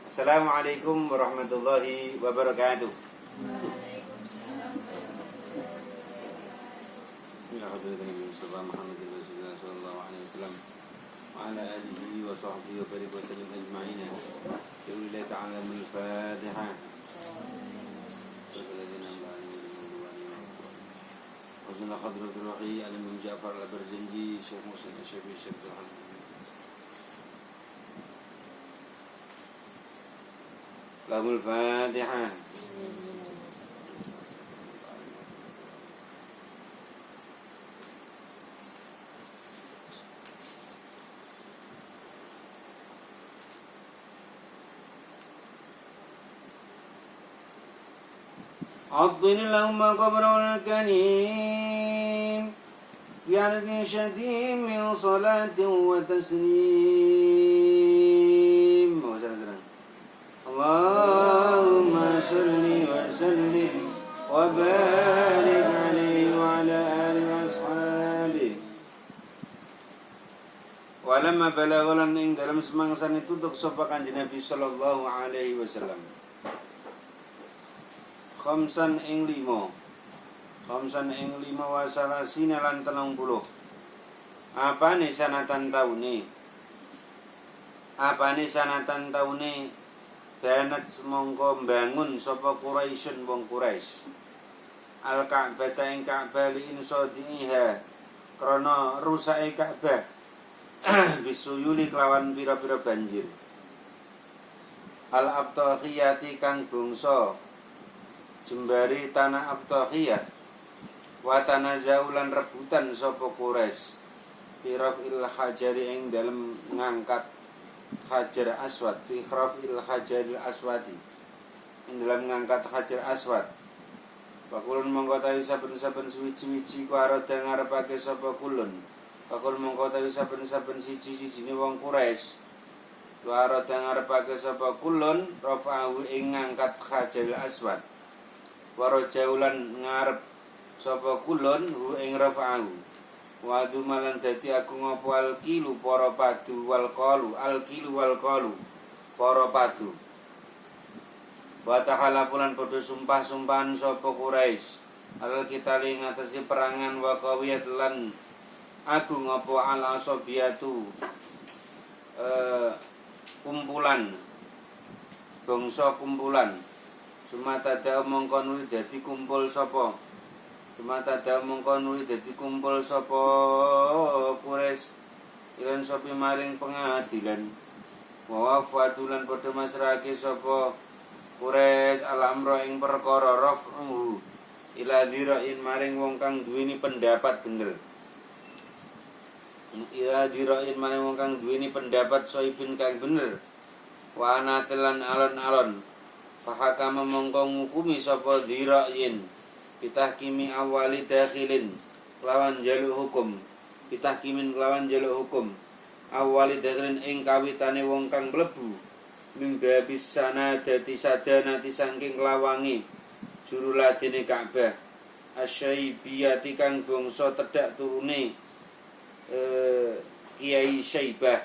Assalamualaikum warahmatullahi wabarakatuh. Waalaikumsalam. Ya hadratin Nabi Mustafa Muhammad Rasulullah sallallahu alaihi wasallam wa ala alihi wa sahbihi wa barik wa sallim ajma'in. Billahi ta'ala al-Fatihah. Wazna hadratul Ruhi Al-Imam Ja'far Al-Barjanji Syekh Muhsin Asy-Syafi'i Syekh Tuhan. Lahul Fatihah. عظم اللهم قبره الكريم بعرف شديد من صلاة وتسليم. اللهم صل وسلم وبارك عليه وعلى آله وأصحابه. Walamma balaghalan ing dalam semangsan itu untuk sapa Kanjeng Nabi sallallahu alaihi wasallam. Khamsan ing 5 wa salasina lan 30. Apane sanatan taune? Banat semongko mbangun sapa Quraisyun wong Quraisy. Al-Ka'bah ing Ka'bah li insadiha krana rusake Ka'bah bisuyuli kelawan pira-pira banjir. Al-Abtahiyati kang bangsa jembari tanah Abtahiyah wa tanazaulan rebutan sapa Quraisy firafil hajari ing dalem ngangkat Hajar Aswad fi khirafil hajaril aswadi ing dalam ngangkat Hajar Aswad. Pakulun mongko tawi saben-saben suwi-wiji ku arep ngarepake sapa kulun. Pakul mongko tawi saben-saben siji-sijine wong Quraisy ku arep ngarepake sapa kulun rafa'u ing ngangkat Hajaril Aswad. Warajaulan ngarep sapa kulun hu ing rafa'u. Wadu malan dadi aku ngopo alkilu para padu wal qalu para padu. Wa ta'ala fulan padha sumpah-sumpahan sapa Quraisy alal kita ing ngatasi perangan wa qawiyat lan aku ngopo al asobiyatu kumpulan bangsa kumpulan. Sumata da mongko nuli dadi kumpul sapa Quraisy ilan sopi maring pengadilan wa wafatulan padha masrahake sapa Quraisy al-amra ing perkara rafu ila dhirain maring wong kang duweni pendapat bener. Soibin kang bener wa anatelan alon-alon fahakama mongko ngukumi sapa dhirain pitahkimi awali dakhilin kelawan jaluk hukum awali dakhilin ing kawitane wong kang mlebu minggabis sana dadi sadana tisangking lawangi juru ladene Ka'bah asyaibiyati kang bangsa tedhak turune Kiai Syaibah.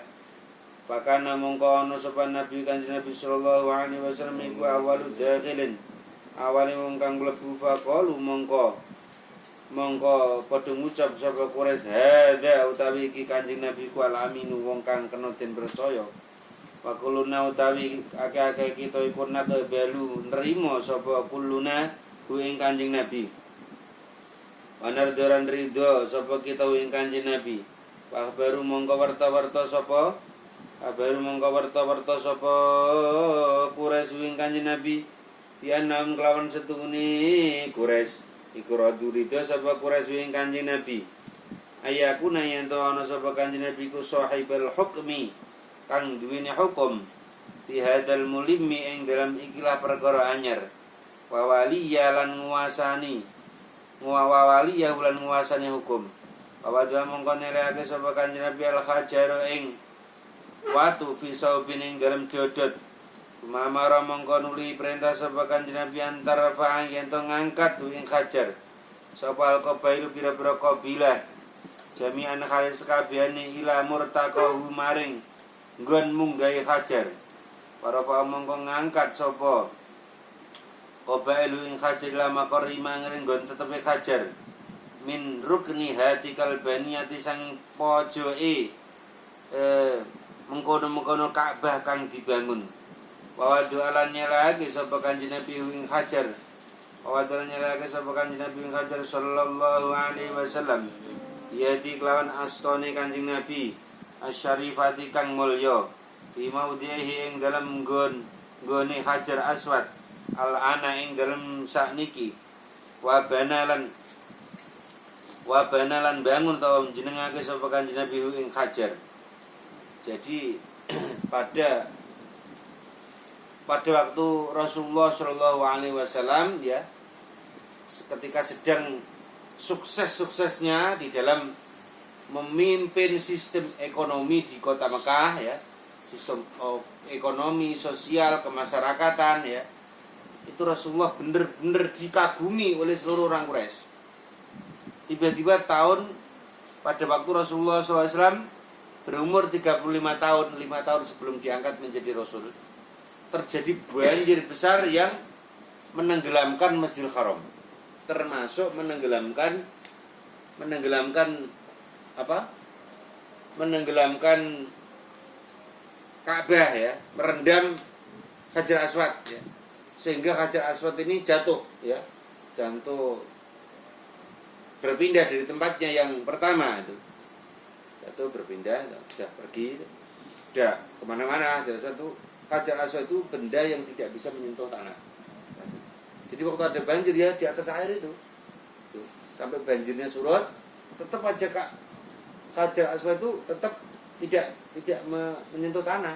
Pakana mongko ana sapa Nabi Kanjeng Nabi sallallahu alaihi wasallam iku awalu dakhilin awale wong kang mlebu faqalu mongko padha ngucap sapa Quraisy hadza utawi iki Kanjeng Nabi ku al-aminu wong kang kena den percaya. Pakuluna utawi akeh-akeh kita iku nate balu nrimo sapa kuluna ku ing Kanjeng Nabi. Wanardoran ridho sapa kita ing Kanjeng Nabi. Baru mongko warta-warta sapa Quraisy ing Kanjeng Nabi. Yanam kelawan setune Quraisy iku radu ridho sapa Quraisy ing Kanjeng Nabi. Ayakuna yen to ana sapa Kanjeng Nabi ku sahibul hukmi kang duweni hukum fi hadzal mulimmi ing dalam ikilah perkara anyar wa waliyalan nguasani hukum. Pawadha mongko nelehake sapa Kanjeng Nabi al-hajar ing watu fi saubin ing dalam diodot. Mamara mongko nuli perintah sapa Kanjeng Nabi antara fa'an yen to ngangkat ing hajar. Sapa al-qabailu pira-pira kabilah jami'an khalis kabehane ila murtaqahu maring nggon munggahe hajar. Para mongko ngangkat sapa qabailu ing hajar lama korima nggon tetepe hajar min rukni hati kalbaniyati sang pojoke mengkono-mengkono Ka'bah kang dibangun. Wa du'alannya lagi sapa Kanjeng Nabi ing hajar. Wa du'alannya lagi sapa Kanjeng Nabi ing hajar sallallahu alaihi wasallam. Yati kelawan astone Kanjeng Nabi asyarifati kang mulya. Fi maudhihi ing dalem nggone Hajar Aswad al-ana ing dalem sakniki wa banalan bangun ta jenengake sapa Kanjeng Nabi ing Hajar. Jadi pada waktu Rasulullah Shallallahu alaihi wasallam ya ketika sedang sukses-suksesnya di dalam memimpin sistem ekonomi di kota Mekah ya, sistem ekonomi, sosial, kemasyarakatan ya. Itu Rasulullah benar-benar dikagumi oleh seluruh orang Quraisy. Tiba-tiba pada waktu Rasulullah SAW berumur 35 tahun, 5 tahun sebelum diangkat menjadi Rasul, terjadi banjir besar yang menenggelamkan Masjidil Haram, termasuk menenggelamkan Ka'bah ya, merendam Hajar Aswad ya. Sehingga Hajar Aswad ini jatuh berpindah dari tempatnya yang pertama itu. Jatuh berpindah, sudah pergi, sudah kemana-mana. Hajar Aswad itu benda yang tidak bisa menyentuh tanah. Jadi waktu ada banjir ya di atas air itu, sampai banjirnya surut, tetap aja Hajar Aswad itu tetap tidak menyentuh tanah.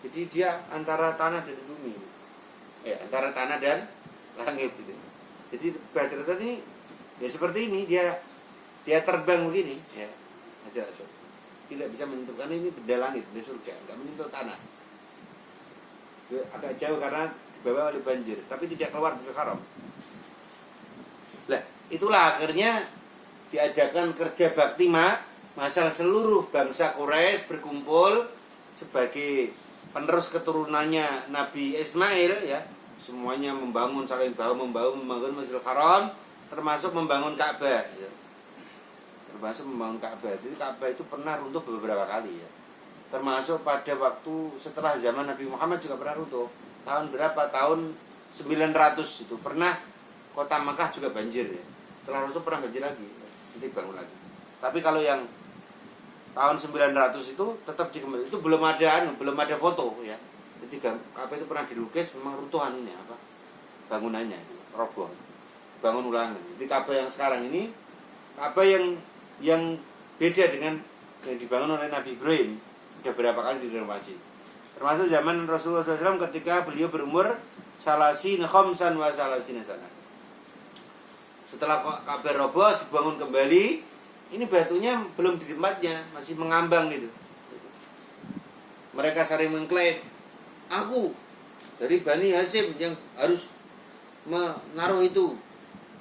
Jadi dia antara tanah dan bumi. Antara tanah dan langit gitu. Jadi Hajar Aswad ini ya seperti ini, dia terbang begini ya. Hajar Aswad tidak bisa menyentuh, karena ini benda langit, benda surga, enggak menyentuh tanah. Dia agak jauh karena dibawa oleh banjir, tapi tidak keluar Masjidil Haram. Lah, itulah akhirnya diadakan kerja bakti masal seluruh bangsa Quraisy berkumpul sebagai penerus keturunannya Nabi Ismail ya. Semuanya saling bahu membangun Masjidil Haram, termasuk membangun Ka'bah ya. Jadi Ka'bah itu pernah runtuh beberapa kali ya. Termasuk pada waktu setelah zaman Nabi Muhammad juga pernah runtuh. Tahun berapa? Tahun 900 itu pernah kota Makkah juga banjir ya. Setelah Rasul pernah banjir lagi, nanti bangun lagi. Tapi kalau yang tahun 900 itu tetap dikembali. Itu belum ada foto ya. Jadi Ka'bah itu pernah dilukis, memang runtuhan ini bangunannya itu roboh. Bangun ulangan. Jadi Ka'bah yang sekarang ini Ka'bah yang beda dengan yang dibangun oleh Nabi Ibrahim. Sudah berapa kali direnovasi. Termasuk zaman Rasulullah SAW ketika beliau berumur salasin khamsan wa salasin sana. Setelah Ka'bah roboh dibangun kembali, ini batunya belum di tempatnya, masih mengambang gitu. Mereka sering mengklaim, aku dari Bani Hasyim yang harus menaruh itu.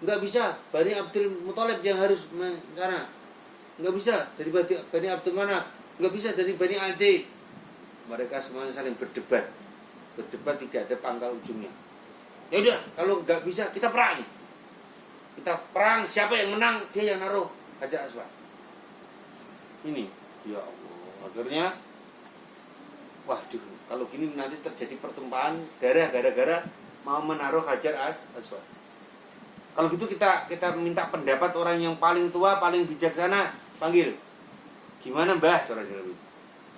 Enggak bisa, Bani Abdul Muthalib yang harus sana. Enggak bisa, dari Bani Abdul Manaf. Enggak bisa, dari Bani Adi. Mereka semuanya saling berdebat tidak ada pangkal ujungnya. Ya udah, kalau enggak bisa kita perang. Siapa yang menang dia yang naruh Hajar Aswad. Ini, ya Allah. Akhirnya, waduh, kalau gini nanti terjadi pertumpahan darah gara-gara mau menaruh Hajar Aswad. Kalau gitu kita minta pendapat orang yang paling tua, paling bijaksana, panggil. Gimana Mbah?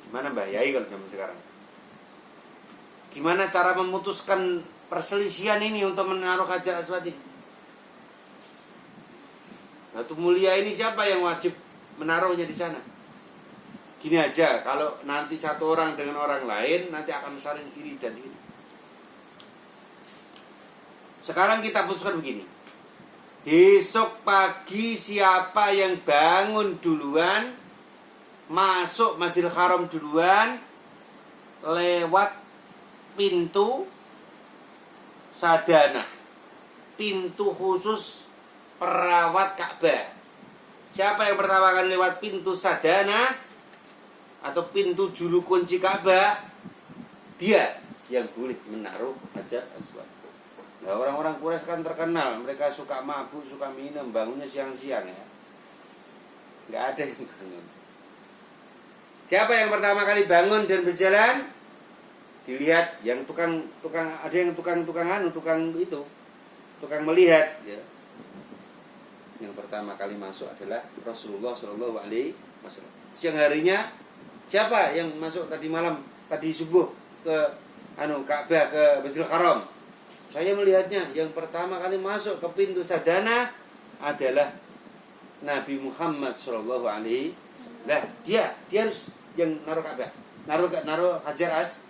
Gimana Mbah Yai kalau zaman sekarang? Gimana cara memutuskan perselisihan ini untuk menaruh Hajar Aswad ini? Batu mulia ini siapa yang wajib menaruhnya di sana? Gini aja, kalau nanti satu orang dengan orang lain nanti akan saling iri dan iri. Sekarang kita putuskan begini. Besok pagi siapa yang bangun duluan, masuk Masjidil Haram duluan, lewat pintu sadana, pintu khusus perawat Ka'bah. Siapa yang pertama akan lewat pintu sadana atau pintu juru kunci Ka'bah, dia yang boleh menaruh Hajar Aswad. Nah, orang-orang Quraisy kan terkenal, mereka suka mabuk, suka minum, bangunnya siang-siang ya. Nggak ada yang bangun. Siapa yang pertama kali bangun dan berjalan? Dilihat yang tukang ada yang tukang melihat ya. Yang pertama kali masuk adalah Rasulullah Shallallahu Alaihi Wasallam. Siang harinya siapa yang masuk tadi malam, tadi subuh ke Ka'bah, ke Masjidil Haram? Saya melihatnya yang pertama kali masuk ke pintu sadana adalah Nabi Muhammad Shallallahu Alaihi Wasallam. Nah, dia harus yang naruh Ka'bah, naruh Hajar Aswad.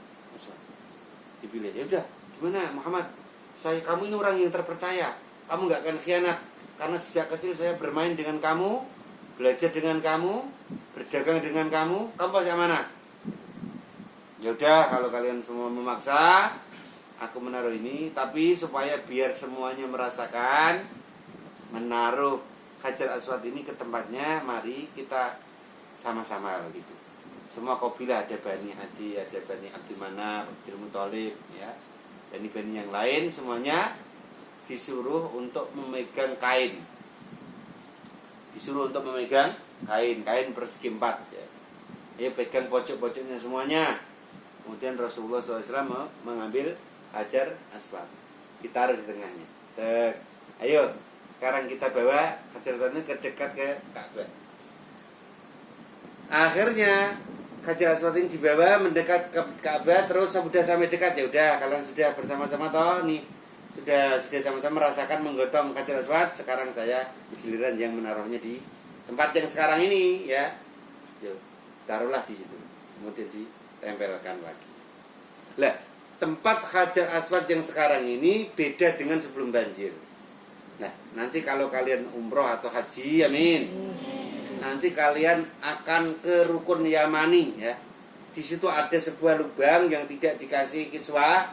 Dipilih. Ya udah, gimana Muhammad? Kamu ini orang yang terpercaya. Kamu nggak akan khianat karena sejak kecil saya bermain dengan kamu, belajar dengan kamu, berdagang dengan kamu. Kamu pasti mana? Ya udah, kalau kalian semua memaksa, aku menaruh ini, tapi supaya biar semuanya merasakan menaruh Hajar Aswad ini ke tempatnya, mari kita sama-sama gitu. Semua kabilah, ada Bani Adi, ada Bani Abdul Manaf, Abdul Muthalib, ya. Dan Bani yang lain semuanya disuruh untuk memegang kain. Disuruh untuk memegang kain persegi 4 ya. Ya, pegang pojok-pojoknya semuanya. Kemudian Rasulullah SAW mengambil Hajar Aswad, ditaruh di tengahnya. Ayo, sekarang kita bawa Hajar Aswad ini dekat ke Ka'bah. Akhirnya Hajar Aswad ini dibawa mendekat ke Ka'bah, terus sudah sampai dekat, ya udah kalian sudah bersama-sama toh nih. Sudah sama-sama merasakan menggotong Hajar Aswad. Sekarang saya giliran yang menaruhnya di tempat yang sekarang ini ya. Yuk, taruhlah di situ. Kemudian ditempelkan lagi. Lah, tempat Hajar Aswad yang sekarang ini beda dengan sebelum banjir. Nah, nanti kalau kalian umroh atau haji, amin. Nanti kalian akan ke Rukun Yamani ya. Di situ ada sebuah lubang yang tidak dikasih kiswah,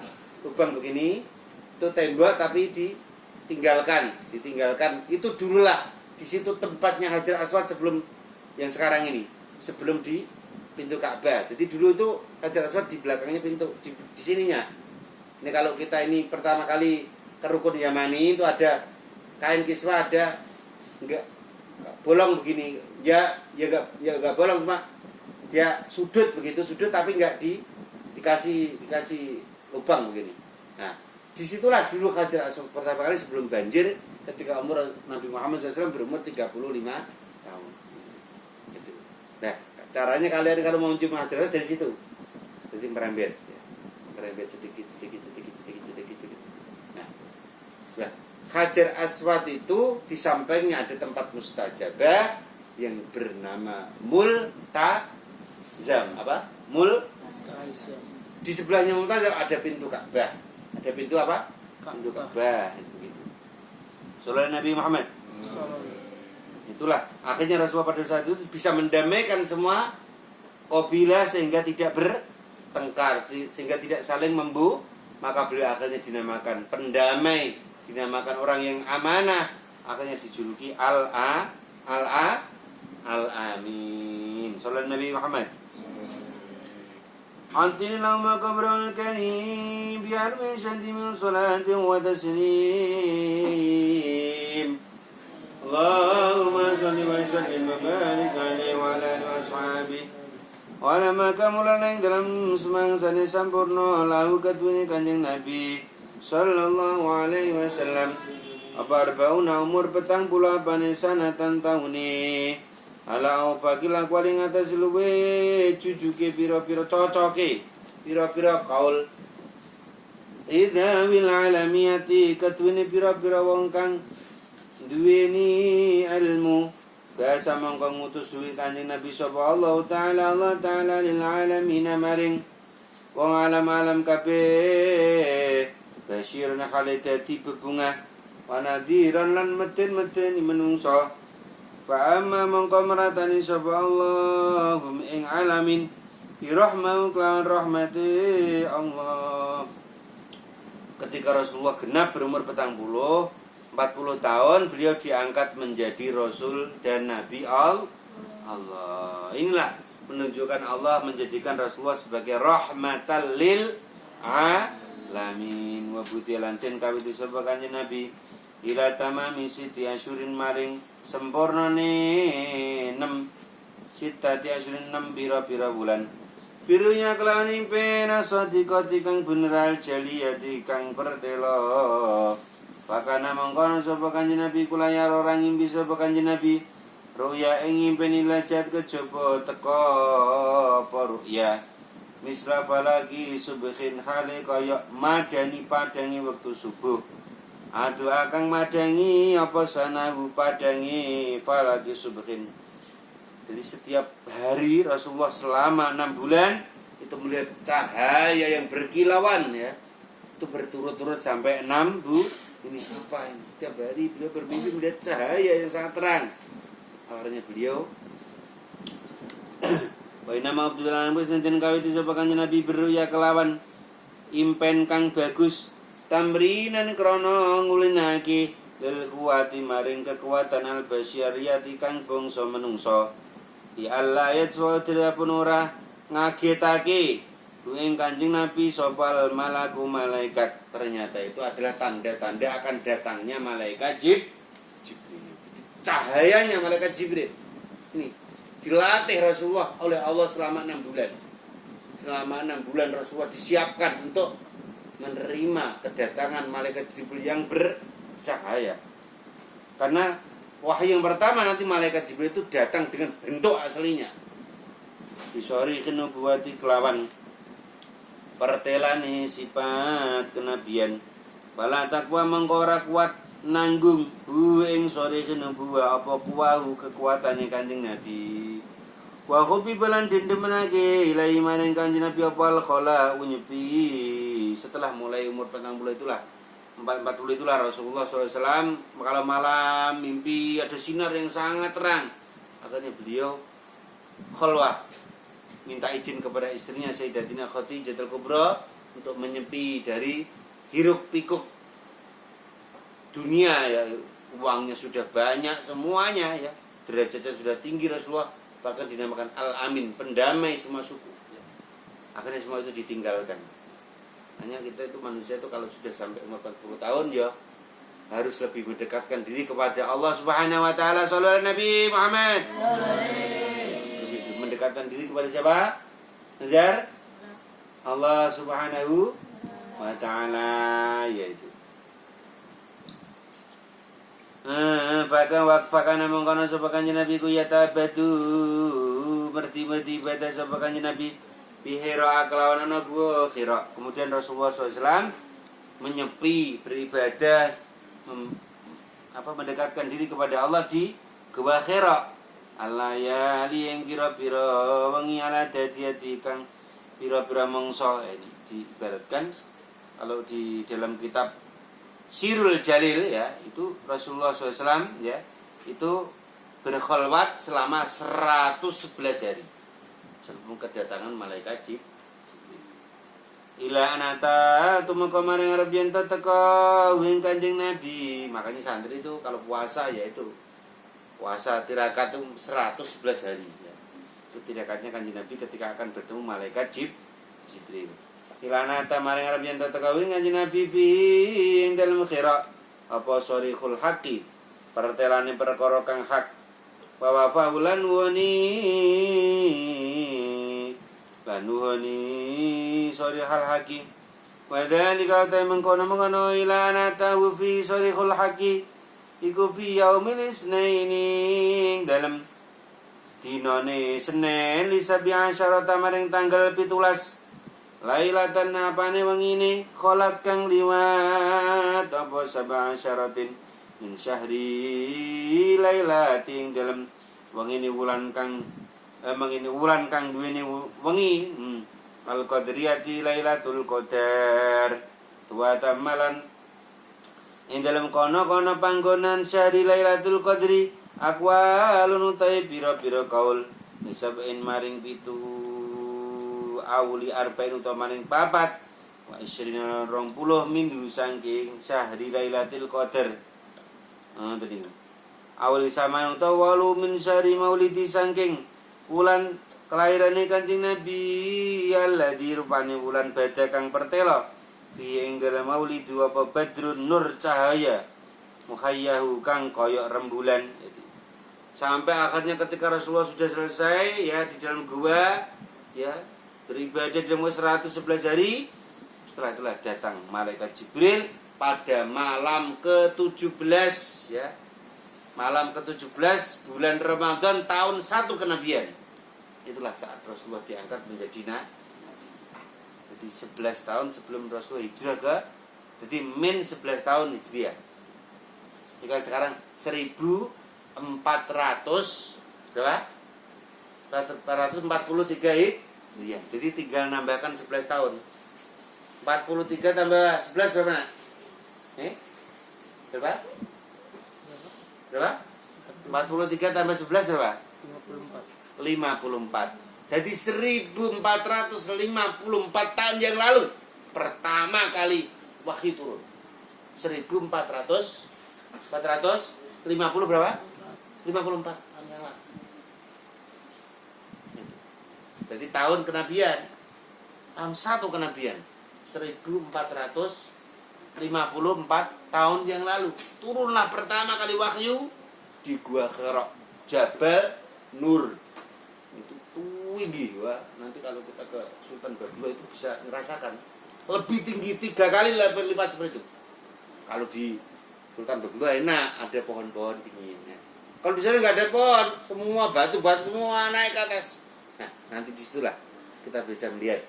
lubang begini, itu tembok tapi ditinggalkan. Itu dululah di situ tempatnya Hajar Aswad sebelum yang sekarang ini, sebelum di pintu Ka'bah. Jadi dulu itu Hajar Aswad di belakangnya pintu di sininya. Ini kalau kita ini pertama kali ke Rukun Yamani itu ada kain kiswah, ada enggak bolong begini. Ya enggak bolong, cuma ya sudut tapi enggak dikasih lubang begini. Nah, disitulah dulu Hajar Aswad pertama kali sebelum banjir, ketika umur Nabi Muhammad SAW berumur 35 tahun. Gitu. Nah, caranya kalian kalau mau mencium Hajar Aswad dari situ. Jadi merembet sedikit. Nah, Hajar Aswad itu di sampingnya ada tempat mustajabah yang bernama Multazam. Apa? Di sebelahnya Multazam ada pintu Ka'bah. Ada pintu apa? Pintu Ka'bah itu gitu. Sallallahu Nabi Muhammad. Itulah akhirnya Rasulullah pada saat itu bisa mendamaikan semua kabilah sehingga tidak bertengkar, sehingga tidak saling membunuh, maka beliau akhirnya dinamakan pendamai, dinamakan orang yang amanah, akhirnya dijuluki Al-Amin. Sallallahu Nabi Muhammad. Antini lama kabrul karim biar menjadi min salatin wa taslim. Allahumma salli wa sallim wa barik alaihi wa ala alihi wa sahbihi. Wa lama kamulan dalam semangsa ni sampurna lahu katwini kanjeng Nabi sallallahu alaihi wasallam. Abarbauna umur 48 sanatan tahuni. Ala aufakila kuali ngatas luwe cucuke piro-piro cocoke piro-piro kaul idza wil alamiyati katwini piro-piro wong kang duweni ilmu biasa mongko ngutus suwi kanjeng Nabi sapa Allah taala lil alamin maring wong alam-alam kabeh basyirun khalidati bebungah wa nadhiran lan meten-meten menungso. Fa amma mongko meratani sapa Allahum ing alamin bi rahmau kelawan rahmati Allah. Ketika Rasulullah genap berumur 40 tahun, beliau diangkat menjadi Rasul dan Nabi Allah. Inilah menunjukkan Allah menjadikan Rasulullah sebagai rahmatan lil alamin. Wa butilan den kawiti sapa Kanjeng Nabi ila tamami siti asyurin maring sempurnane 6 sitati asyurin 6 pira-pira bulan. Birunya kelawan impen aswadikoti kang beneral jaliyati kang pertelo. Pakana mengkono sapa Kanjeng Nabi kulayar orang ngimpi sapa Kanjeng Nabi ruya ing impen ilajat kejaba teka apa ruya misra falaki subhin hale kaya madani padangi wektu subuh. Adu akang madangi apa sanahu padangi falaki subhin. Jadi setiap hari Rasulullah selama 6 bulan itu melihat cahaya yang berkilauan ya. Itu berturut-turut sampai 6 ini apa ini? Setiap hari beliau bermimpi melihat cahaya yang sangat terang. Akhirnya beliau wa nama Abdullah bin Sinten kawiti sapa Kanjeng Nabi beruya kelawan impen kang bagus tamrinan krana ngulinake lil kuwati maring kekuatan al basyariyati kang bangsa menungso. Di Allah ya pun ora ngagetake ing Kanjeng Nabi sopal malaku malaikat. Ternyata itu adalah tanda-tanda akan datangnya malaikat Jibril. Cahayanya malaikat Jibril ini dilatih Rasulullah oleh Allah selama 6 bulan. Selama 6 bulan Rasulullah disiapkan untuk menerima kedatangan malaikat Jibril yang bercahaya. Karena wahyu yang pertama nanti malaikat Jibril itu datang dengan bentuk aslinya. Bisori kenubuwati kelawan pertelani sifat kenabian. Bala takwa mengkora kuat nanggung ing sore kenubuwa apa kuwahu kekuatane Kanjeng Nabi. Wa khubi balan dendemenake ilahi maring Kanjeng Nabi apa al-khala unyepi. Setelah mulai umur 40 itulah 40 itulah Rasulullah SAW kalau malam mimpi ada sinar yang sangat terang. Akhirnya beliau khalwah minta izin kepada istrinya Sayyidatina Khadijatul Kubra untuk menyepi dari hiruk pikuk dunia ya. Uangnya sudah banyak semuanya ya, derajatnya sudah tinggi Rasulullah, bahkan dinamakan Al-Amin, pendamai semua suku ya. Akhirnya semua itu ditinggalkan. Hanya kita itu manusia itu kalau sudah sampai umur 40 tahun ya harus lebih mendekatkan diri kepada Allah Subhanahu wa taala. Shallallahu Nabi Muhammad. Lebih mendekatkan diri kepada siapa? Nazar Allah Subhanahu wa taala yaitu. Fakana mengkono sapa Kanjeng Nabi ku yatabatu berti-berti ibadah sapa Kanjeng Nabi Bihira kelawan ana gua Hira. Kemudian Rasulullah SAW menyepi beribadah mendekatkan diri kepada Allah di Gua Hira. Allah ya li yang pira-pira wengi ala dadi kang pira-pira mangsa ini diibaratkan kalau di dalam kitab Sirul Jalil ya, itu Rasulullah SAW ya, itu berkholwat selama 111 hari sebelum kedatangan malaikat Jibril. Ila anata tumeka maring arep yen teka wing Kanjeng Nabi. Makanya santri itu kalau puasa ya itu puasa tirakat itu 111 hari ya. Itu tirakatnya Kanjeng Nabi ketika akan bertemu malaikat Jibril. Ila anata maring arep yen teka wing Kanjeng Nabi fi ing dalem khira apa sorihul haqi pertelane perkara kang hak wa faulan lanuhani sorihul haqi wa dzalika ta mengkono ila anatahu fi sorihul haqi iku fi yaumil isnaini dalam dinane Senin li sabi'asyarata maring tanggal 17 Lailatan apane wengine kholat kang liwat apa sabi'asyaratin min syahri lailatin dalam wengine wulan kang mengini wulan kang duweni wengi al qadriyati lailatul qadar wa tamalan ing dalam kono-kono panggonan syahri lailatul qadri aqwalun utai pira-pira kaul nisabain maring pitu awli arba'in utawa maring papat wa isrina 20 minggu saking syahri lailatul qadar tadi awli sama utawa walu min syahri maulidi saking wulan Kelairane Kanjeng Nabi alladzi rupane wulan badha kang pertela fi ing dalem maulid apa badrun nur cahaya mukhayyahu kang koyok rembulan. Sampai akhirnya ketika Rasulullah sudah selesai ya di dalam gua ya beribadah dalam 111 hari, setelah itulah datang malaikat Jibril pada malam ke-17 ya. Malam ke-17 bulan Ramadan tahun 1 kenabian. Itulah saat Rasulullah diangkat menjadi nabi. Jadi 11 tahun sebelum Rasulullah hijrah ke, jadi min 11 tahun hijriah. Ini kan sekarang 1400 berapa? 443 hijriah. Jadi tinggal nambahkan 11 tahun. 43 tambah 11 berapa nak? Berapa? Berapa? 43 tambah 11 berapa? 54. Jadi 1454 tahun yang lalu pertama kali wahyu turun. 450 berapa? 54 tahun yang lalu. Jadi tahun kenabian, tahun 1 kenabian 1454 tahun yang lalu turunlah pertama kali wahyu di Gua Hira, Jabal Nur. Itu tinggi, wah. Nanti kalau kita ke Sultan Babula itu bisa merasakan lebih tinggi 3 kali lipat seperti itu. Kalau di Sultan Babula enak, ada pohon-pohon tingginya. Kalau di sana nggak ada pohon, semua batu-batu semua naik ke atas. Nah, nanti disitulah kita bisa melihat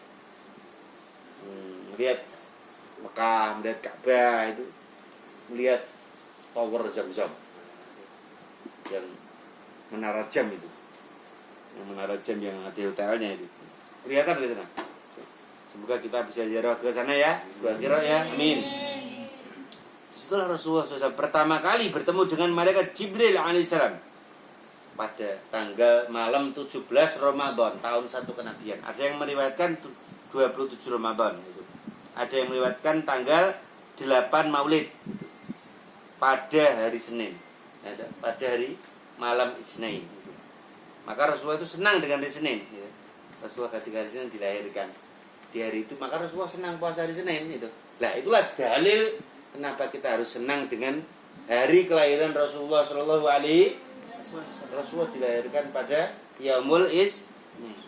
Mekah, melihat Ka'bah itu, melihat tower Zam-Zam yang menara jam itu, yang menara jam yang ada hotelnya itu, kelihatan di sana. Semoga kita bisa ziarah ke sana ya, Gua-Hira ya, amin. Setelah Rasulullah SAW pertama kali bertemu dengan malaikat Jibril alaihissalam pada tanggal malam 17 Ramadan tahun 1 kenabian. Ada yang meriwayatkan 27 Ramadan itu. Ada yang melewatkan tanggal 8 Maulid pada hari Senin, pada hari malam Isnin. Maka Rasulullah itu senang dengan hari Senin. Rasulullah ketika hari Senin dilahirkan di hari itu, maka Rasulullah senang puasa hari Senin itu. Nah, itulah dalil kenapa kita harus senang dengan hari kelahiran Rasulullah Shallallahu Alaihi Wasallam. Rasulullah dilahirkan pada Yaumul Isnin.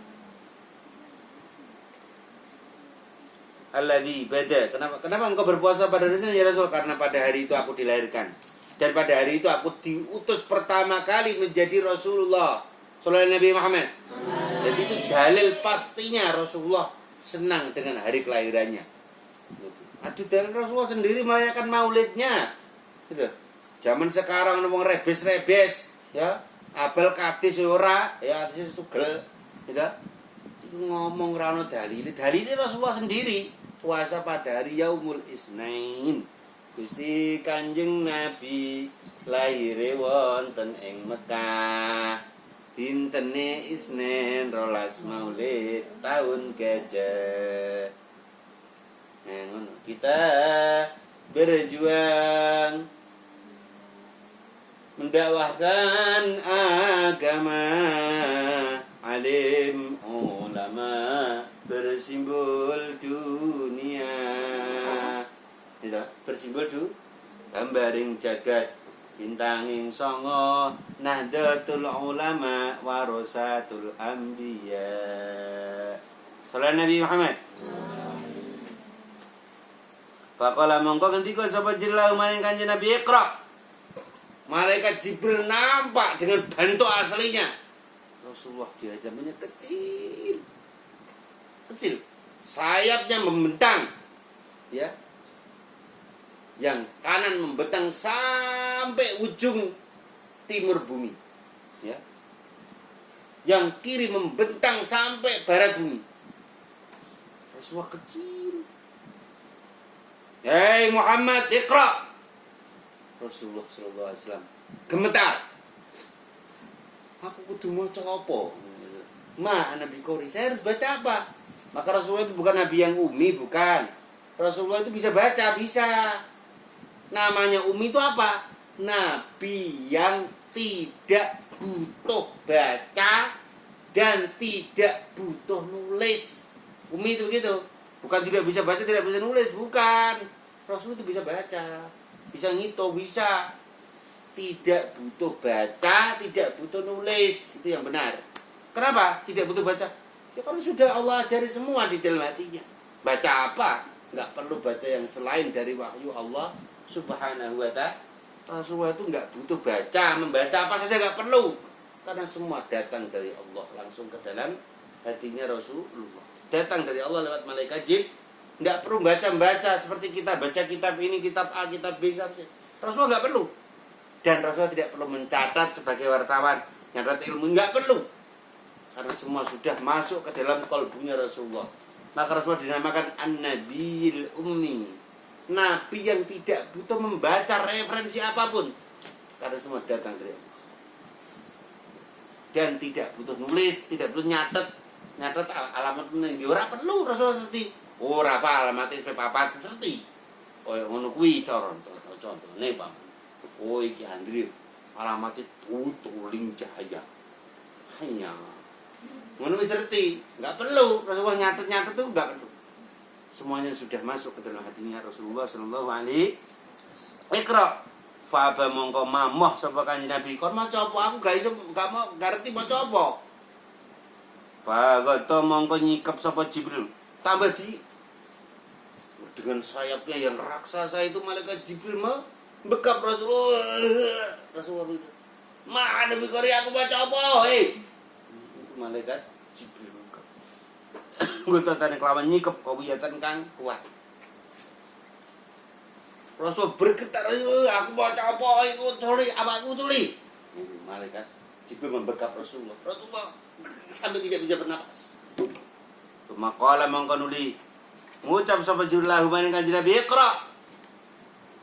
Alladzi bada. Kenapa engkau berpuasa pada hari Senin ya Rasul? Karena pada hari itu aku dilahirkan. Dan pada hari itu aku diutus pertama kali menjadi Rasulullah Sallallahu Nabi Muhammad. Jadi itu dalil pastinya Rasulullah senang dengan hari kelahirannya. Aduh, dan Rasulullah sendiri merayakan maulidnya. Gitu. Zaman sekarang ngomong rebes-rebes, ya. Abel kadis ora, ya hadis tugel, gitu. Itu ngomong rano dalil Rasulullah sendiri. Puasa pada hari Yaumul Isnin. Gusti Kanjeng Nabi lahire wonten ing Mekah. Dintene Isnin 12 Maulid tahun gajah. Nah, kita berjuang mendakwahkan agama, alim ulama bersimbol dunia, itu bersimbol gambaring jagat bintanging songo nahdlatul ulama warasatul anbiya. Sallallahu Nabi Muhammad. Faqala mongko ngendika sapa jillah maring Kanjeng Nabi Iqra. Malaikat Jibril nampak dengan bentuk aslinya. Rasulullah diajamannya kecil. Sayapnya membentang, ya. Yang kanan membentang sampai ujung timur bumi, ya. Yang kiri membentang sampai barat bumi. Rasulullah kecil. Hei Muhammad, Iqra. Rasulullah SAW gemetar. Aku kudu maca apa? Ma Nabi Qori, saya harus baca apa? Maka Rasulullah itu bukan Nabi yang umi, bukan. Rasulullah itu bisa baca, bisa. Namanya umi itu apa? Nabi yang tidak butuh baca dan tidak butuh nulis. Umi itu begitu. Bukan tidak bisa baca, tidak bisa nulis, bukan. Rasul itu bisa baca, bisa ngitung, bisa. Tidak butuh baca, tidak butuh nulis. Itu yang benar. Kenapa tidak butuh baca? Ya karena sudah Allah ajari semua di dalam hatinya. Baca apa? Nggak perlu baca yang selain dari wahyu Allah Subhanahu wa ta'ala. Rasulullah itu nggak butuh baca, membaca apa saja nggak perlu. Karena semua datang dari Allah langsung ke dalam hatinya Rasulullah. Datang dari Allah lewat malaikat jin. Nggak perlu baca-baca seperti kita baca kitab ini, kitab A, kitab B. Rasulullah nggak perlu. Dan Rasulullah tidak perlu mencatat sebagai wartawan. Nyatat ilmu nggak perlu. Karena semua sudah masuk ke dalam kalbunya Rasulullah. Maka Rasulullah dinamakan An-Nabiyil Ummi. Nabi yang tidak butuh membaca referensi apapun. Karena semua datang dari Allah. Dan tidak butuh nulis, tidak butuh nyatet alamat meneng. Ora perlu Rasulullah ngerti. Ora apa alamat SP papat ngerti. Kaya ngono kuwi contone Pak. Oh iki Andri alamat Tuling Jaya. Hanya ngono wis ngerti, enggak perlu Rasulullah nyatet tuh enggak perlu. Semuanya sudah masuk ke dalam hatinya Rasulullah sallallahu alaihi Iqra fa ba mongko mamoh sapa Kanjeng Nabi. Kon maca apa? Aku gak iso gak mau ngerti maca apa. Fa goto mongko nyikep sapa Jibril. Tambah di dengan sayapnya yang raksasa itu malaikat Jibril bekap Rasulullah itu. Mana bikori aku baca apa? Itu malaikat Jibril bekap. Gototane kelawan nyikep kawiyatan kang kuat. Rasul bergetar, aku baca apa? Aku curi, apa aku curi? Malaikat Jibril membekap Rasulullah. Rasulullah sampai tidak bisa bernapas. Maqala mongko nuli ngucap sapa Jibril maring Kanjeng Nabi Iqra.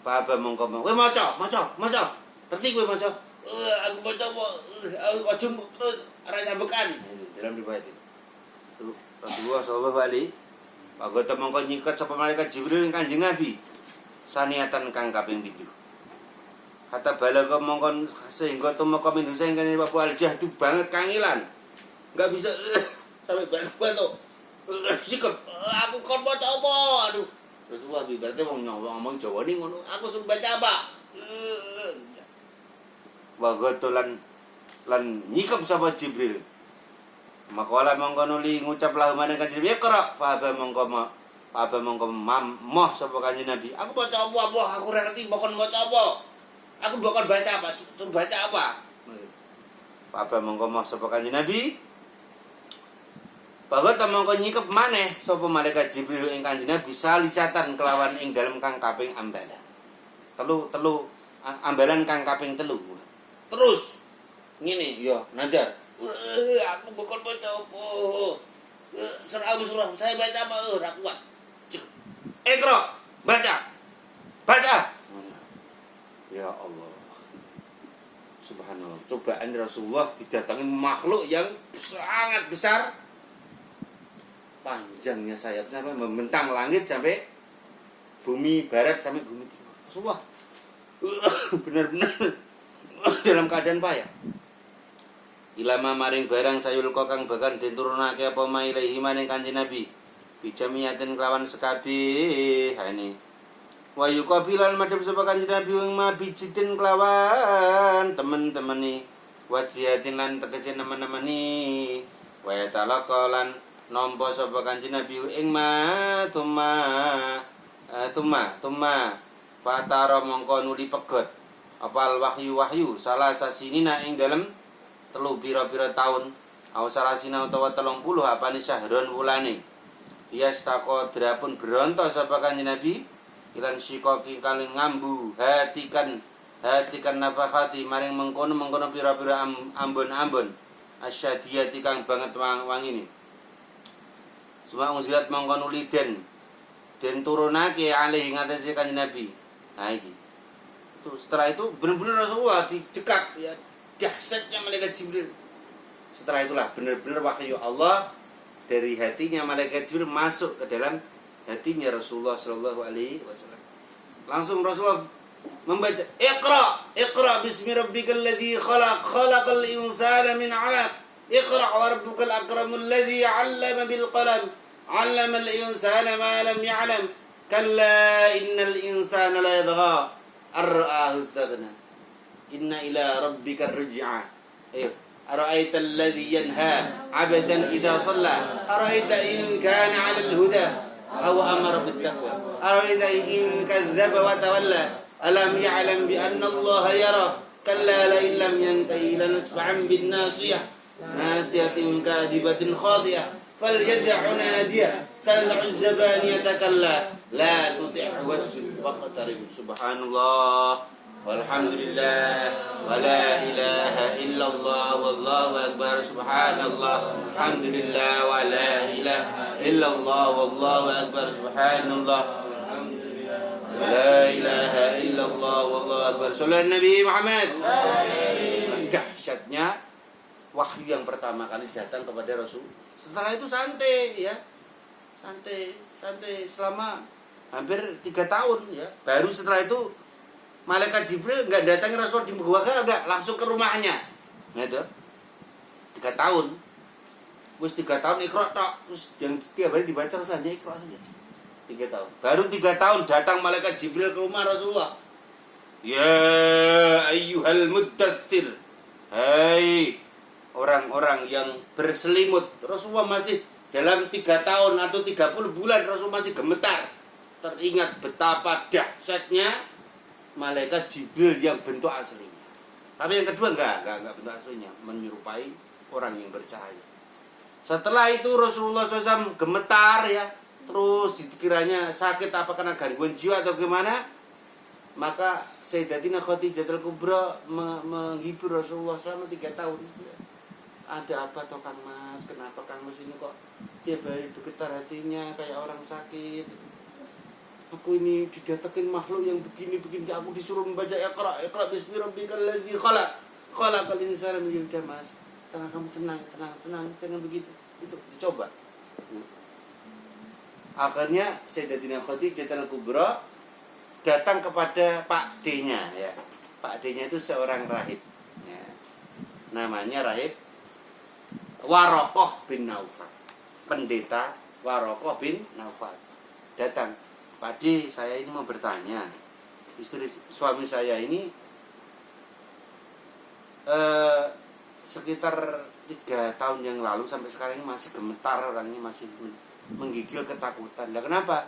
Apa mongko kowe maca. Ngerti kowe maca? Aku baca apa? Aku terus ora sambekan. Dalam riwayat itu. Rasulullah sallallahu alaihi Pagota mongko nyikat sapa malaikat Jibril ing Kanjeng Nabi. Saniatan kang kaping 7. Kata balaga mongkon sehingga tumeka mindusa ing kene Bapak Al-Jahdu banget kangilan. Enggak bisa sampai banget. Sikep aku kon baca apa? Aduh. Rasulullah berarti ngomong Jawa ning ngono. Aku suruh baca apa? Bagoto lan nyikep sapa Jibril. Maqala mongko nuli ngucap lahu maneh Kanjeng Nabi Iqra fa mongko moh sapa Kanjeng Nabi. Aku baca apa? Aku ora ngerti mbokon baca apa. Aku mbokon baca apa? Suruh baca apa? Fa mongko moh sapa Kanjeng Nabi. Bahwa mongko nyikep maneh sapa malaikat Jibril ing Kanjeng Nabi salisatan kelawan ing dalem kang kaping ambalan. Telu ambalan kang kaping 3. Terus ngene ya Najar. Aku bakal baca apa? Surah saya baca apa? Ora kuat. Iqra, baca. Ya Allah. Subhanallah. Cobaan Rasulullah didatangi makhluk yang sangat besar. Panjangnya sayapnya membentang langit sampai bumi barat sampai bumi timur. Rasulullah benar-benar dalam keadaan payah. Ilama maring barang sayul kang bakal diturunake apa mailehi maring Kanjeng Nabi. Bijamiyatin kelawan sekabeh hani. Wa yuqabilan madhep sapa Kanjeng Nabi ing mabijidin kelawan temen-temeni. Wajiatin lan tegese nemen-nemeni. Wa talaqalan nampa sapa Kanjeng Nabi ing tuma patara mongko nuli pegot apal wahyu salah sasinina ing dalem 3 pira-pira taun aw salasina utawa 30 apane syahron wulane ya stako drapun bronto sapa Kanjeng Nabi ilan sikoki kaling ngambu hatikan nafakati maring mengkono pira-pira ambon-ambon asyadiyati kang banget wangine. Semua unzilat mongkon uliden den turunake alih ngatasi Kanjeng Nabi. Nah iki. Tuh setelah itu benar-benar Rasulullah didekat ya dahsyatnya malaikat Jibril. Setelah itulah benar-benar wahyu Allah dari hatinya malaikat Jibril masuk ke dalam hatinya Rasulullah sallallahu alaihi wasallam. Langsung Rasulullah membaca Iqra bismi rabbikal ladzi khalaqal insana min 'alaq. Iqra' wa rabbukal akramul ladzi 'allama bil qalam 'allamal insana ma lam ya'lam kalla innal insana la yadgha ar-ra'ahu istaghna inna ila rabbikar ruj'a. Ayo, ara'aita alladzi yanha 'abdan idza shalla ara'aita in kana 'alal huda aw amara bit taqwa ara'aita in kadzdzaba wa tawalla alam ya'lam bi anna allaha yara kalla la in lam yantahi lanasfa'an bin nasiyah nasiyatin kadibatin khati'ah falyad'u nadiyah san'u zabaniyata kalla la tuti'hu wasjud waqtarib. Subhanallah walhamdulillah wa la ilaha illallah wallahu akbar. Subhanallah alhamdulillah wa la ilaha illallah wallahu akbar. Subhanallah la ilaha illallah wallahu akbar. Sallallahu Nabi Muhammad. Dahsyatnya wahyu yang pertama kali datang kepada Rasul. Setelah itu santai ya. Santai selama hampir 3 tahun ya. Baru setelah itu malaikat Jibril enggak datangi Rasul di gua enggak, langsung ke rumahnya. Nah itu 3 tahun. Wis 3 tahun Iqra tok. Terus yang tiap hari dibaca terus hanya Iqra saja. 3 tahun. Baru 3 tahun datang malaikat Jibril ke rumah Rasulullah. Ya ayyuhal muddatsir. Hai orang-orang yang berselimut. Rasulullah masih dalam 3 tahun atau 30 bulan Rasulullah masih gemetar. Teringat betapa dahsyatnya malaikat Jibril yang bentuk aslinya. Tapi yang kedua enggak bentuk aslinya, menyerupai orang yang bercahaya. Setelah itu Rasulullah SAW gemetar ya. Terus dikiranya sakit apa karena gangguan jiwa atau gimana, maka Sayyidatina Khadijatul Kubra menghibur Rasulullah selama 3 tahun. Ada apa toh Kang Mas? Kenapa Kang Mas ini kok tiap hari bergetar hatinya kayak orang sakit? Aku ini didatengin makhluk yang begini-begini. Aku disuruh membaca Iqra bismi rabbikal ladzi khalaq khalaqal insana min 'alaq. Mas, kamu tenang, jangan begitu. Itu dicoba. Akhirnya Sayyidatina Khadijatul Kubra datang kepada Pak D-nya ya. Pak D-nya itu seorang rahib ya. Namanya rahib Waraqah bin Naufal. Pendeta Waraqah bin Naufal datang, Pak D, saya ini mau bertanya. Suami saya ini sekitar 3 tahun yang lalu sampai sekarang ini masih gemetar, orangnya masih menggigil ketakutan. Lah kenapa?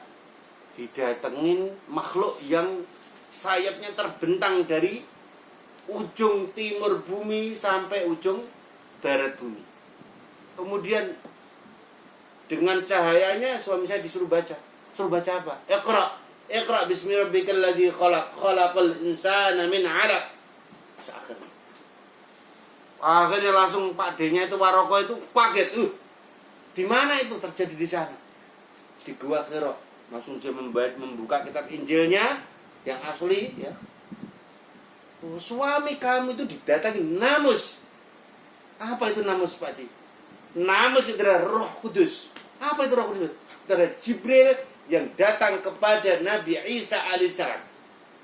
Didatengin makhluk yang sayapnya terbentang dari ujung timur bumi sampai ujung barat bumi. Kemudian dengan cahayanya suami saya disuruh baca. Suruh baca apa? Iqra bismi rabbikal ladzi khalaq khalaqal insana min 'alaq. Akhirnya langsung Pak D-nya itu Waraqah itu kaget. Di mana itu terjadi di sana? Di Gua Hira. Langsung dia membuka kitab Injilnya yang asli ya. Suami kamu itu didatangi namus. Apa itu namus, Pak D? Namus itu adalah Roh Kudus. Apa itu Roh Kudus? Itu adalah Jibril yang datang kepada Nabi Isa alaihissalam,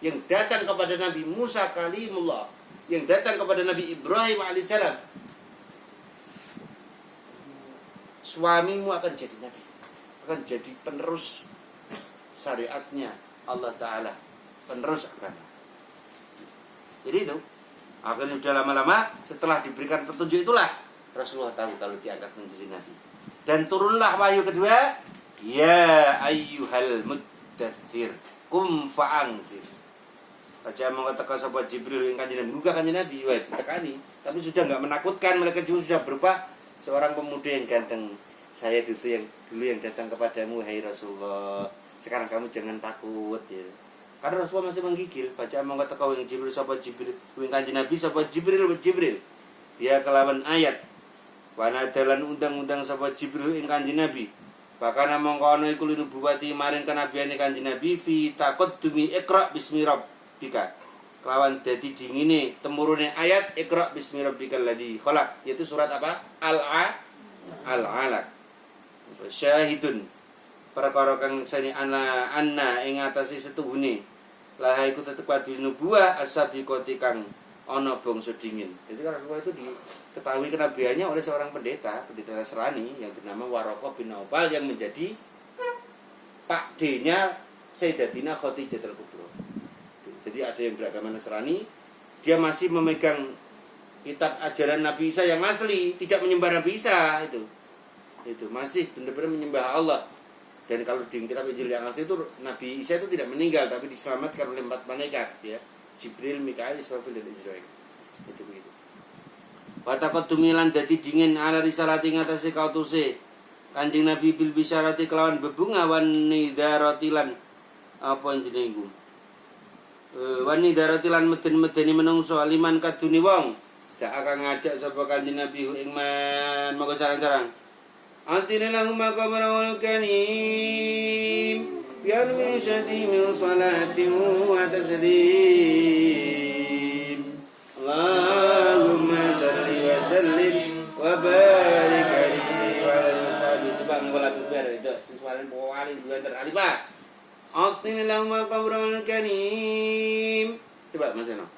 yang datang kepada Nabi Musa kalimullah, yang datang kepada Nabi Ibrahim alaihissalam. Suamimu akan jadi nabi, akan jadi penerus syariatnya Allah Ta'ala, penerus agama. Jadi itu akhirnya sudah lama-lama setelah diberikan petunjuk itulah Rasulullah tahu kalau diangkat menjadi nabi. Dan turunlah wahyu kedua, ya ayyuhal muddatsir kum fa'anzir. Aja mengatakan sahabat Jibril yang kanjeng Nabi, buka kanjeng Nabi, wah ditekani. Tapi sudah enggak menakutkan, malaikat Jibril sudah berupa seorang pemuda yang ganteng. Saya dulu yang datang kepadamu, hai Rasulullah. Sekarang kamu jangan takut ya. Karena Rasulullah masih menggigil. Baca mengatakan yang Jibril, sahabat Jibril, yang kanjeng Nabi, sahabat Jibril. Dia kelawan ayat. Wana dalan undang-undang sahabat Jibril yang kanjeng Nabi. Bahkan mongko ana iku nubuwati maring kenabiane kanjeng Nabi fi taqaddumi Iqra bismi rabbika. Kelawan dadi dingine temurune ayat Iqra bismi rabbikal ladzi khalaq, yaitu surat apa? Al-Alaq. Syahidun perkara kang sani anna ing atase setuhune laha iku tetep kudu nubuwah asabiqati kang ono bangsa dingin. Jadi Rasulullah itu diketahui kenabiannya oleh seorang pendeta Nasrani yang bernama Waraqah bin Naufal yang menjadi Pak D-nya Sayyidatina Khadijatul Kubra. Jadi ada yang beragama Nasrani, dia masih memegang kitab ajaran Nabi Isa yang asli, tidak menyembah Nabi Isa itu masih benar-benar menyembah Allah. Dan kalau di kitab Injil yang asli itu Nabi Isa itu tidak meninggal tapi diselamatkan oleh 4 malaikat ya. Jibril, Mikail, Israfil dan Israil. Itu begitu. Wa taqaddumilan dadi dingin ala risalati ngatasi kautuse Kanjeng Nabi bil bisyarati kelawan bebunga wan nidaratilan apa jenenge iku. Wan nidaratilan meden-medeni menungso aliman kaduni wong. Dak akan ngajak sapa Kanjeng Nabi ing man monggo sarang-sarang. Antinilahum maqamarul karim biar min syadimil salatin wa taslim. Allahumma salli wa sallim wa barik alaihi wa ala alihi. Coba nggo lagu biar itu sesuatu powali dua teralipah. Antinilahum maqamarul karim. Coba Mas Eno.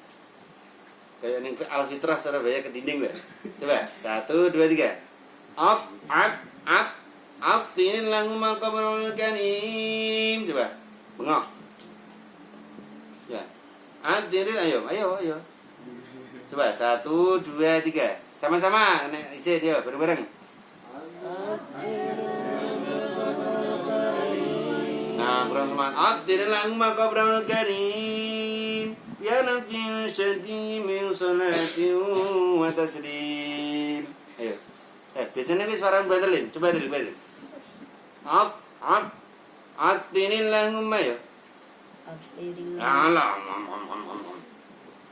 Kayak ning Al-Fitrah Surabaya ke dinding lho. Coba 1 2 3. Aftin lahu maqamarul karim. Coba. Bengok. Coba. Adirin ayo. Coba 1 2 3. Sama-sama nek isi dia bareng-bareng. Nah, kurang semangat. Adirin lahu maqamarul karim. Ya nabi syadi min salatin wa taslim. Ayo. Biasanya ini suara bandelin. Coba dulu. Atinillahumma ya. Alah.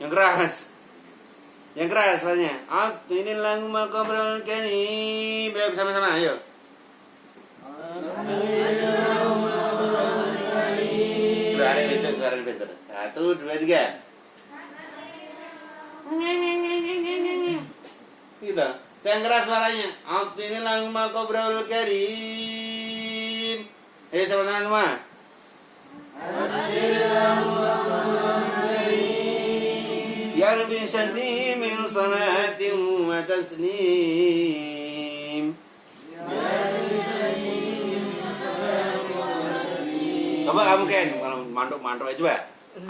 Yang keras soalnya. Atinillahumma qabral karim. Bersama-sama ayo. Suara itu. 1 2 3. Gitu. Saya keras suaranya. Atinillahumma qabral karim. Ayo sama-sama semua. Atinillahumma qabral karim. Ya Rabbi syaddi min salatin wa taslim. Coba kamu Ken, kalau mantuk aja coba.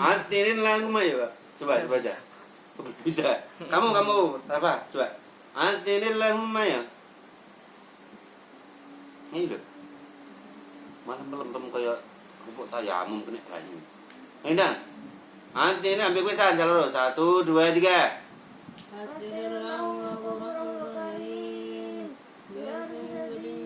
Atinillahumma ya, Pak. Coba aja. Bisa. Kamu Rafa, coba. Antinillahumma ya. Ini loh. Malah melempem kayak rupuk tayamum kena banyu. Ini dah. Antin ambil gue san jalan 1 2 3. Atinillahumma qabral karim. Biar bisa jadi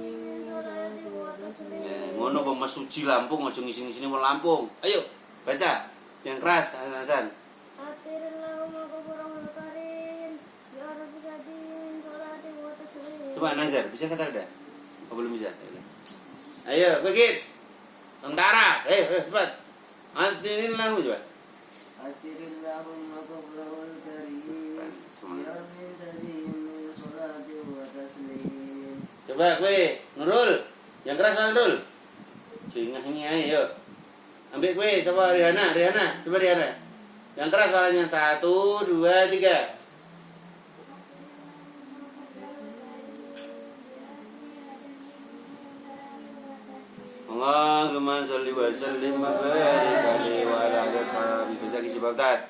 salati wa taslim. Ngono kok Mas Suci Lampung aja ngisi-ngisine wong Lampung. Ayo, baca. Yang keras, Hasan. Atinillahumma qabral karim. Biar bisa jadi salati wa taslim. Coba Nazar, bisa kata udah? Oh, belum bisa. Ayo, begit. Tentara, cepat. Atinillahu coba. Atinillahumma qabral karim. Ya min tadhim salati wa taslim. Coba kowe, Nurul. Yang keras Bang Nurul. Jengahnya ayo. Ambil kowe coba Rihanna. Coba Rihanna. Yang keras suaranya 1 2 3. Allahumma sholli wa sallim wa barik alaihi wa ala alihi wa sahbihi. Bisa kisi Baghdad.